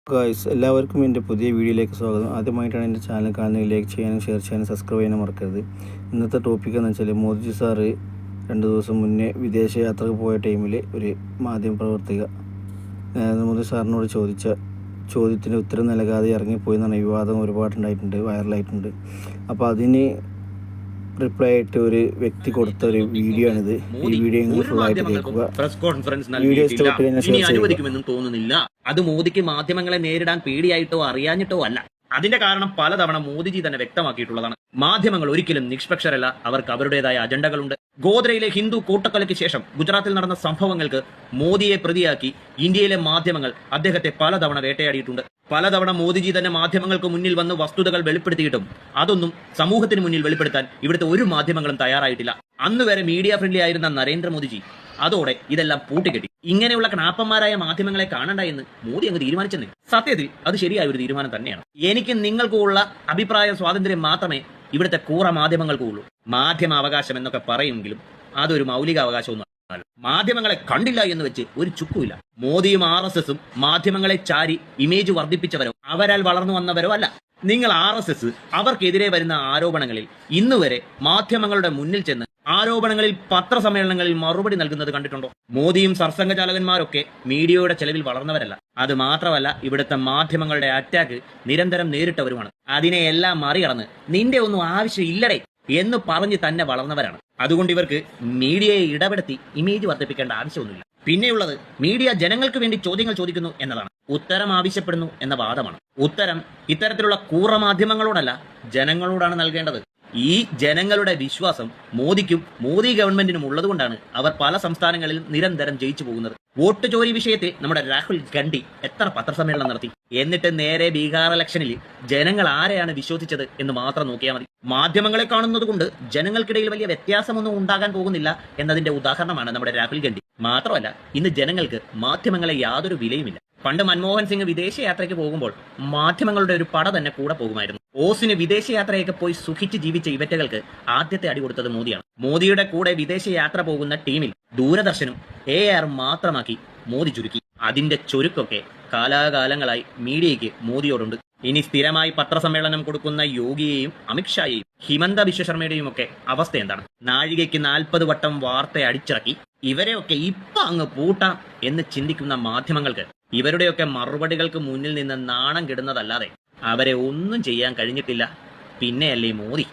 Guys എല്ലാവർക്കും എൻ്റെ പുതിയ വീഡിയോയിലേക്ക് സ്വാഗതം. ആദ്യമായിട്ടാണ് എൻ്റെ ചാനൽ കാണുന്നത്, ലൈക്ക് ചെയ്യാനും ഷെയർ ചെയ്യാനും സബ്സ്ക്രൈബ് ചെയ്യാനും മറക്കരുത്. ഇന്നത്തെ ടോപ്പിക് എന്ന് വെച്ചാൽ മോദിജി സാറ് 2 ദിവസം മുന്നേ വിദേശ യാത്രക്ക് പോയ ടൈമിൽ ഒരു മാധ്യമ പ്രവർത്തക നരേന്ദ്രമോദി സാറിനോട് ചോദിച്ച ചോദ്യത്തിന് ഉത്തരം നൽകാതെ ഇറങ്ങിപ്പോയി എന്നാണ് വിവാദം ഒരുപാടുണ്ടായിട്ടുണ്ട്, വൈറലായിട്ടുണ്ട്. അപ്പോൾ അതിന് റിപ്ലൈ ആയിട്ട് ഒരു വ്യക്തി കൊടുത്ത ഒരു വീഡിയോ ആണിത്. ഈ വീഡിയോ നിങ്ങൾ ഫുൾ ആയിട്ട് കേൾക്കുക. പ്രസ് കോൺഫറൻസ് വീഡിയോ ഇഷ്ടപ്പെട്ട് ഇനി അനുവദിക്കുമെന്നും തോന്നുന്നില്ല. അത് മോദിക്ക് മാധ്യമങ്ങളെ നേരിടാൻ പേടിയായിട്ടോ അറിയാഞ്ഞിട്ടോ അല്ല. അതിന്റെ കാരണം പലതവണ മോദിജി തന്നെ വ്യക്തമാക്കിയിട്ടുള്ളതാണ്. മാധ്യമങ്ങൾ ഒരിക്കലും നിഷ്പക്ഷരല്ല, അവർക്ക് അവരുടേതായ അജണ്ടകളുണ്ട്. ഗോദ്രയിലെ ഹിന്ദു കൂട്ടക്കൊലയ്ക്ക് ശേഷം ഗുജറാത്തിൽ നടന്ന സംഭവങ്ങൾക്ക് മോദിയെ പ്രതിയാക്കി ഇന്ത്യയിലെ മാധ്യമങ്ങൾ അദ്ദേഹത്തെ പലതവണ വേട്ടയാടിയിട്ടുണ്ട്. പലതവണ മോദിജി തന്നെ മാധ്യമങ്ങൾക്ക് മുന്നിൽ വന്ന് വസ്തുതകൾ വെളിപ്പെടുത്തിയിട്ടും അതൊന്നും സമൂഹത്തിന് മുന്നിൽ വെളിപ്പെടുത്താൻ ഇവിടുത്തെ ഒരു മാധ്യമങ്ങളും തയ്യാറായിട്ടില്ല. അന്ന് വരെ മീഡിയ ഫ്രണ്ട്ലി ആയിരുന്ന നരേന്ദ്രമോദിജി അതോടെ ഇതെല്ലാം പൂട്ടിക്കെട്ടി. ഇങ്ങനെയുള്ള ക്നാപ്പന്മാരായ മാധ്യമങ്ങളെ കാണണ്ട എന്ന് മോദി അങ്ങ് തീരുമാനിച്ചെന്ന്. സത്യത്തിൽ അത് ശരിയായ ഒരു തീരുമാനം തന്നെയാണ്. എനിക്ക് നിങ്ങൾക്കുള്ള അഭിപ്രായ സ്വാതന്ത്ര്യം മാത്രമേ ഇവിടുത്തെ കൂറ മാധ്യമങ്ങൾക്കുള്ളൂ. മാധ്യമ അവകാശം എന്നൊക്കെ പറയുമെങ്കിലും അതൊരു മൗലിക അവകാശമൊന്നും. മാധ്യമങ്ങളെ കണ്ടില്ല എന്ന് വെച്ച് ഒരു ചുക്കുമില്ല. മോദിയും RSSും മാധ്യമങ്ങളെ ചാരി ഇമേജ് വർദ്ധിപ്പിച്ചവരോ അവരാൽ വളർന്നു വന്നവരോ അല്ല. നിങ്ങൾ RSS അവർക്കെതിരെ വരുന്ന ആരോപണങ്ങളിൽ ഇന്നുവരെ മാധ്യമങ്ങളുടെ മുന്നിൽ ചെന്ന് ആരോപണങ്ങളിൽ പത്രസമ്മേളനങ്ങളിൽ മറുപടി നൽകുന്നത് കണ്ടിട്ടുണ്ടോ? മോദിയും സർസംഘചാലകന്മാരൊക്കെ മീഡിയയുടെ ചെലവിൽ വളർന്നവരല്ല. അത് മാത്രമല്ല, ഇവിടുത്തെ മാധ്യമങ്ങളുടെ അറ്റാക്ക് നിരന്തരം നേരിട്ടവരുമാണ്. അതിനെയെല്ലാം മറികടന്ന് നിന്റെ ഒന്നും ആവശ്യമില്ലടേ എന്ന് പറഞ്ഞ് തന്നെ വളർന്നവരാണ്. അതുകൊണ്ട് ഇവർക്ക് മീഡിയയെ ഇടപെടുത്തി ഇമേജ് വർദ്ധിപ്പിക്കേണ്ട ആവശ്യമൊന്നുമില്ല. പിന്നെയുള്ളത് മീഡിയ ജനങ്ങൾക്ക് വേണ്ടി ചോദ്യങ്ങൾ ചോദിക്കുന്നു എന്നതാണ്. ഉത്തരം ആവശ്യപ്പെടുന്നു എന്ന വാദമാണ്. ഉത്തരം ഇത്തരത്തിലുള്ള കൂറ മാധ്യമങ്ങളോടല്ല, ജനങ്ങളോടാണ് നൽകേണ്ടത്. ഈ ജനങ്ങളുടെ വിശ്വാസം മോദിക്കും മോദി ഗവൺമെന്റിനും ഉള്ളതുകൊണ്ടാണ് അവർ പല സംസ്ഥാനങ്ങളിലും നിരന്തരം ജയിച്ചു പോകുന്നത്. വോട്ട് ചോരി വിഷയത്തിൽ നമ്മുടെ രാഹുൽ ഗാന്ധി എത്ര പത്രസമ്മേളനം നടത്തി. എന്നിട്ട് നേരെ ബീഹാർ ഇലക്ഷനിൽ ജനങ്ങൾ ആരെയാണ് വിശ്വസിച്ചത് എന്ന് മാത്രം നോക്കിയാൽ മതി. മാധ്യമങ്ങളെ കാണുന്നത് കൊണ്ട് ജനങ്ങൾക്കിടയിൽ വലിയ വ്യത്യാസമൊന്നും ഉണ്ടാകാൻ പോകുന്നില്ല എന്നതിന്റെ ഉദാഹരണമാണ് നമ്മുടെ രാഹുൽ ഗാന്ധി. മാത്രമല്ല, ഇന്ന് ജനങ്ങൾക്ക് മാധ്യമങ്ങളെ യാതൊരു വിലയുമില്ല. പണ്ട് മൻമോഹൻ സിംഗ് വിദേശയാത്രയ്ക്ക് പോകുമ്പോൾ മാധ്യമങ്ങളുടെ ഒരു പട തന്നെ കൂടെ പോകുമായിരുന്നു. ഓസിന് വിദേശയാത്രയൊക്കെ പോയി സുഖിച്ച് ജീവിച്ച ഇവറ്റകൾക്ക് ആദ്യത്തെ അടി കൊടുത്തത് മോദിയാണ്. മോദിയുടെ കൂടെ വിദേശയാത്ര പോകുന്ന ടീമിൽ ദൂരദർശനും AR മാത്രമാക്കി മോദി ചുരുക്കി. അതിന്റെ ചുരുക്കൊക്കെ കാലാകാലങ്ങളായി മീഡിയയ്ക്ക് മോദിയോടുണ്ട്. ഇനി സ്ഥിരമായി പത്രസമ്മേളനം കൊടുക്കുന്ന യോഗിയെയും അമിത്ഷായെയും ഹിമന്ത ബിശ്വ ശർമ്മയുടെയും ഒക്കെ അവസ്ഥ എന്താണ്? നാഴികയ്ക്ക് 40 വട്ടം വാർത്ത അടിച്ചിറക്കി ഇവരെയൊക്കെ ഇപ്പൊ അങ്ങ് പൂട്ടാം എന്ന് ചിന്തിക്കുന്ന മാധ്യമങ്ങൾക്ക് ഇവരുടെയൊക്കെ മറുപടികൾക്ക് മുന്നിൽ നിന്ന് നാണം കെടുന്നതല്ലാതെ അവരെ ഒന്നും ചെയ്യാൻ കഴിഞ്ഞിട്ടില്ല. പിന്നെയല്ലേ മോദി.